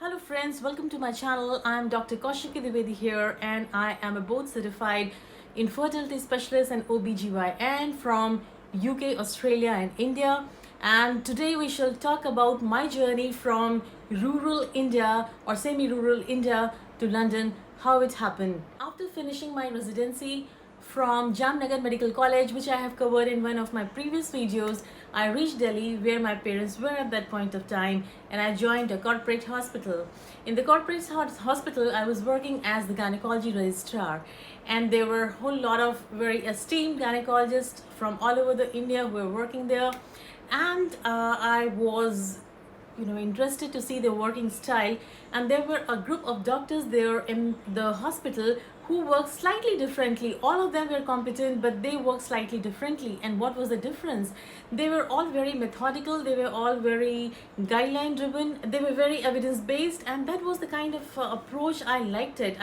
Hello friends, welcome to my channel. I'm Dr. Kaushiki Dwivedi here and I am a board certified infertility specialist and OBGYN from UK, Australia and India. And today we shall talk about my journey from rural India or semi-rural India to London, how it happened. After finishing my residency from Jamnagar Medical College, which I have covered in one of my previous videos, I reached Delhi where my parents were at that point of time and I joined a corporate hospital. In the corporate hospital, I was working as the gynecology registrar, and there were a whole lot of very esteemed gynecologists from all over the India who were working there, and I was interested to see their working style. And there were a group of doctors there in the hospital who worked slightly differently. All of them were competent, but they worked slightly differently. And what was the difference? They were all very methodical, they were all very guideline driven, they were very evidence based, and that was the kind of approach I liked it.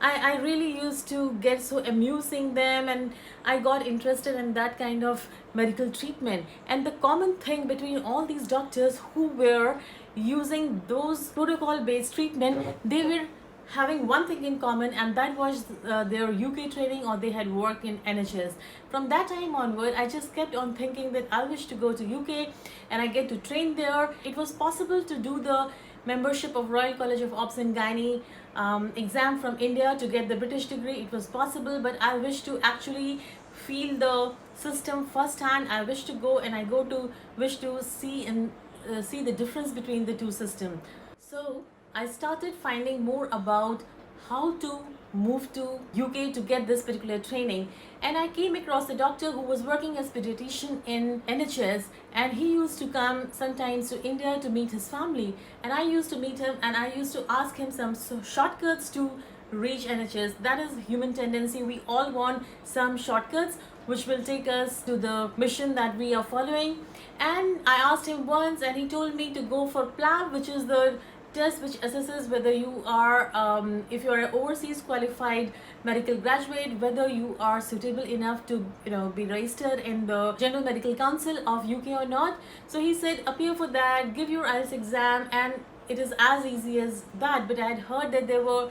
I really used to get so amusing them, and I got interested in that kind of medical treatment. And the common thing between all these doctors who were using those protocol based treatment, they were having one thing in common, and that was their UK training, or they had worked in NHS. From that time onward, I just kept on thinking that I wish to go to UK and I get to train there. It was possible to do the membership of Royal College of Obs and Gynae exam from India to get the British degree. It was possible, but I wish to actually feel the system firsthand. I wish to go and wish to see and see the difference between the two systems. So I started finding more about how to move to UK to get this particular training, and I came across a doctor who was working as pediatrician in NHS, and he used to come sometimes to India to meet his family, and I used to meet him and I used to ask him some shortcuts to reach NHS. That is human tendency. We all want some shortcuts which will take us to the mission that we are following. And I asked him once and he told me to go for PLAB, which is the test which assesses whether you are if you are an overseas qualified medical graduate, whether you are suitable enough to be registered in the General Medical Council of UK or not. So he said appear for that, give your IELTS exam, and it is as easy as that. But I had heard that there were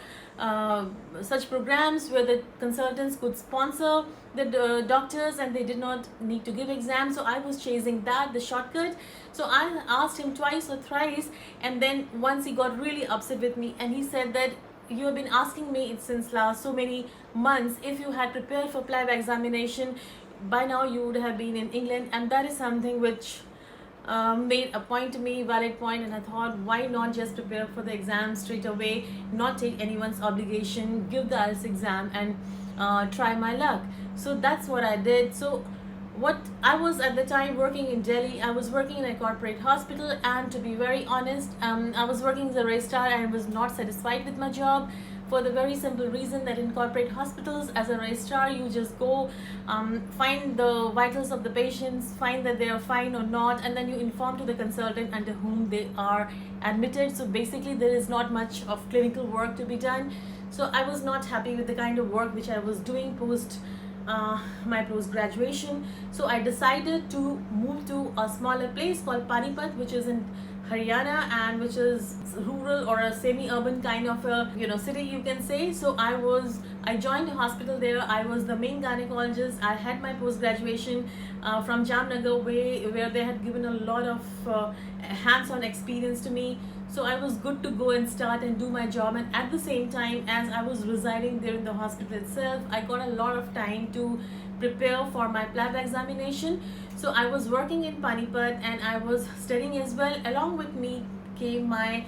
such programs where the consultants could sponsor the doctors and they did not need to give exams. So I was chasing that, the shortcut. So I asked him twice or thrice, and then once he got really upset with me and he said that you have been asking me it since last so many months. If you had prepared for PLAB examination, by now you would have been in England. And that is something which made a point to me, valid point, and I thought, why not just prepare for the exam straight away, not take anyone's obligation, give the IELTS exam and try my luck. So that's what I did. So what I was at the time working in Delhi, I was working in a corporate hospital, and to be very honest, I was working as a registrar and I was not satisfied with my job, for the very simple reason that in corporate hospitals as a registrar you just go find the vitals of the patients, find that they are fine or not, and then you inform to the consultant under whom they are admitted. So basically there is not much of clinical work to be done. So I was not happy with the kind of work which I was doing post my post graduation. So I decided to move to a smaller place called Panipat, which is in Haryana, and which is rural or a semi-urban kind of a city, you can say. So I joined a hospital there. I was the main gynecologist. I had my post-graduation from Jamnagar where they had given a lot of hands-on experience to me. So I was good to go and start and do my job. And at the same time, as I was residing there in the hospital itself, I got a lot of time to prepare for my PLAB examination. So I was working in Panipat and I was studying as well. Along with me came my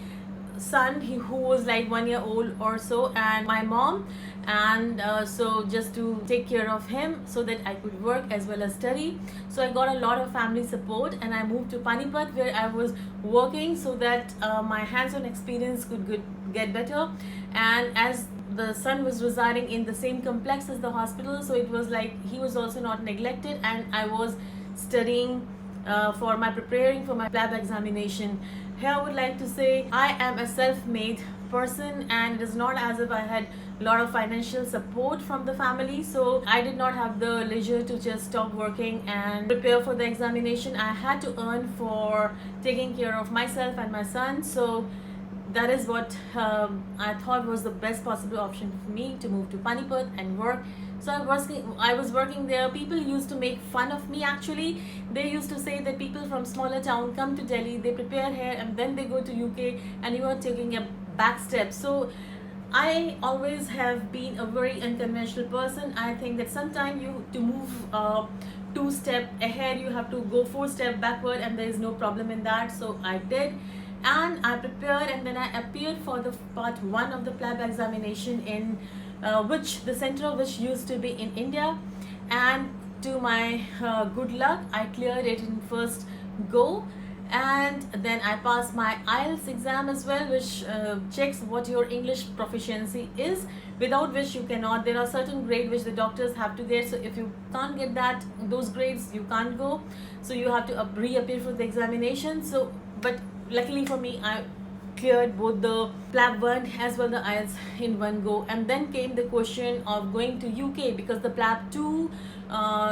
son, who was like 1 year old or so, and my mom, and so just to take care of him so that I could work as well as study. So I got a lot of family support and I moved to Panipat where I was working so that my hands-on experience could get better. And as the son was residing in the same complex as the hospital, so it was like he was also not neglected, and I was studying preparing for my PLAB examination. Here I would like to say I am a self-made person, and it is not as if I had a lot of financial support from the family. So I did not have the leisure to just stop working and prepare for the examination. I had to earn for taking care of myself and my son. So that is what I thought was the best possible option for me, to move to Panipat and work. So I was working there. People used to make fun of me actually. They used to say that people from smaller town come to Delhi, they prepare here and then they go to UK, and you are taking a back step. So I always have been a very unconventional person. I think that sometimes you to move two step ahead, you have to go four step backward, and there is no problem in that. So I did, and I prepared, and then I appeared for the part one of the PLAB examination in which the center of which used to be in India, and to my good luck, I cleared it in first go. And then I passed my IELTS exam as well, which checks what your English proficiency is, without which you cannot. There are certain grades which the doctors have to get, so if you can't get those grades, you can't go. So you have to reappear for the examination. So but luckily for me, I cleared both the PLAB 1 as well the IELTS in one go. And then came the question of going to UK, because the PLAB 2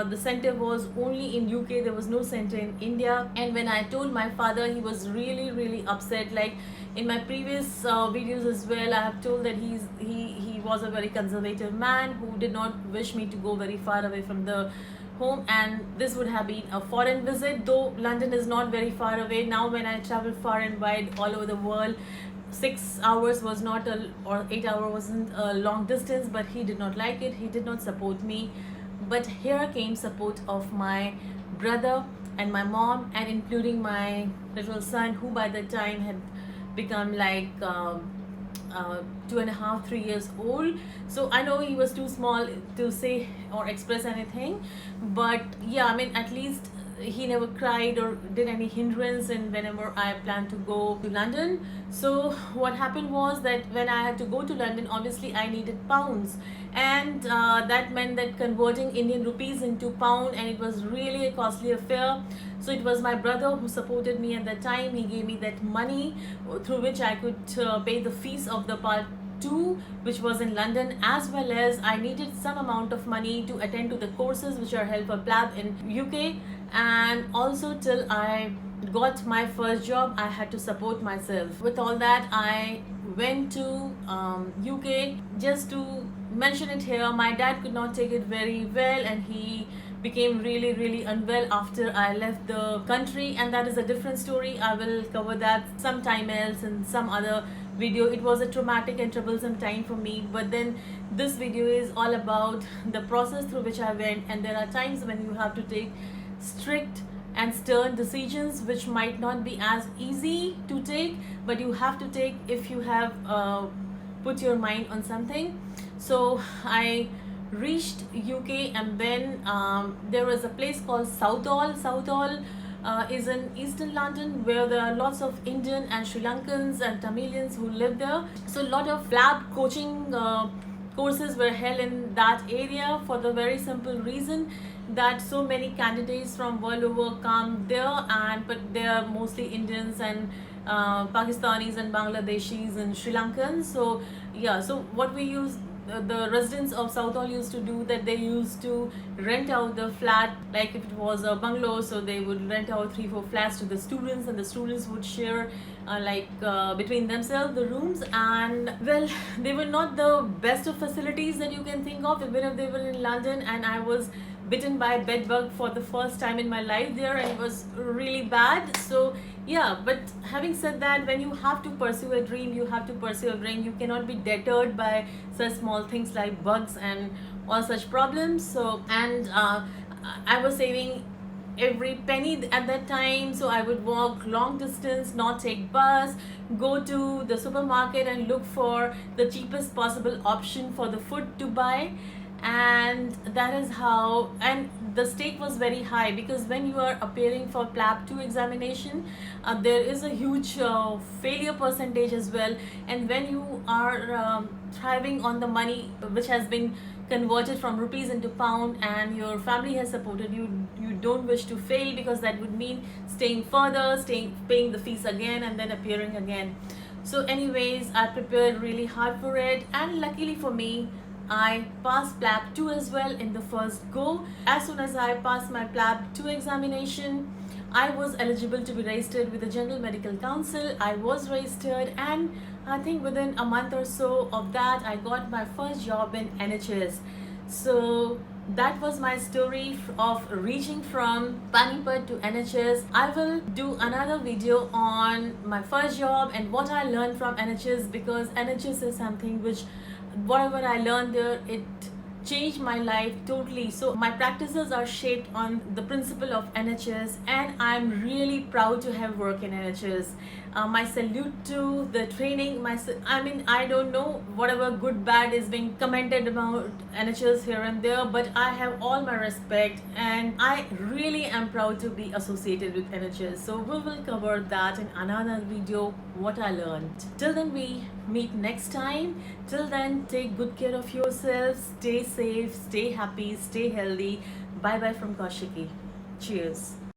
the center was only in UK, there was no center in India. And when I told my father, he was really upset. Like in my previous videos as well, I have told that he was a very conservative man who did not wish me to go very far away from the home, and this would have been a foreign visit, though London is not very far away. Now when I travel far and wide all over the world, 6 hours was not or 8 hours wasn't a long distance, but he did not like it, he did not support me. But here came support of my brother and my mom, and including my little son, who by the time had become like 2.5, 3 years old. So I know he was too small to say or express anything, but yeah, I mean, at least he never cried or did any hindrance and whenever I planned to go to London. So what happened was that when I had to go to London, obviously I needed pounds, and that meant that converting Indian rupees into pound, and it was really a costly affair. So it was my brother who supported me at that time. He gave me that money through which I could pay the fees of the part 2, which was in London, as well as I needed some amount of money to attend to the courses which are held for PLAB in UK. And also till I got my first job, I had to support myself. With all that, I went to UK. Just to mention it here, my dad could not take it very well, and he became really unwell after I left the country, and that is a different story. I will cover that sometime else in some other video. It was a traumatic and troublesome time for me, but then this video is all about the process through which I went. And there are times when you have to take strict and stern decisions which might not be as easy to take, but you have to take if you have put your mind on something. So I reached UK, and then there was a place called Southall. Southall is in eastern London, where there are lots of Indian and Sri Lankans and Tamilians who live there. So a lot of PLAB coaching courses were held in that area, for the very simple reason that so many candidates from world over come there, but they are mostly Indians and Pakistanis and Bangladeshis and Sri Lankans. So yeah, so what we use, the residents of Southall used to do, that they used to rent out the flat, like if it was a bungalow, so they would rent out 3-4 flats to the students, and the students would share between themselves the rooms. And well, they were not the best of facilities that you can think of, even if they were in London. And I was bitten by a bed bug for the first time in my life there, and it was really bad. So yeah, but having said that, when you have to pursue a dream, you have to pursue a dream. You cannot be deterred by such small things like bugs and all such problems. So and I was saving every penny at that time, so I would walk long distance, not take bus, go to the supermarket and look for the cheapest possible option for the food to buy. And that is how, and the stake was very high, because when you are appearing for PLAB 2 examination, there is a huge failure percentage as well. And when you are thriving on the money which has been converted from rupees into pound, and your family has supported you, you don't wish to fail, because that would mean staying further, paying the fees again, and then appearing again. So anyways, I prepared really hard for it, and luckily for me, I passed PLAB 2 as well in the first go. As soon as I passed my PLAB 2 examination, I was eligible to be registered with the General Medical Council. I was registered, and I think within a month or so of that, I got my first job in NHS. So that was my story of reaching from Panipat to NHS. I will do another video on my first job and what I learned from NHS, because NHS is something which, whatever I learned there, it changed my life totally. So my practices are shaped on the principle of NHS, and I'm really proud to have worked in NHS. My salute to the training. I mean, I don't know whatever good bad is being commented about NHS here and there, but I have all my respect, and I really am proud to be associated with NHS. So we will cover that in another video, what I learned. Till then, we meet next time. Till then, take good care of yourself, stay safe, stay happy, stay healthy. Bye bye from Kaushiki. Cheers.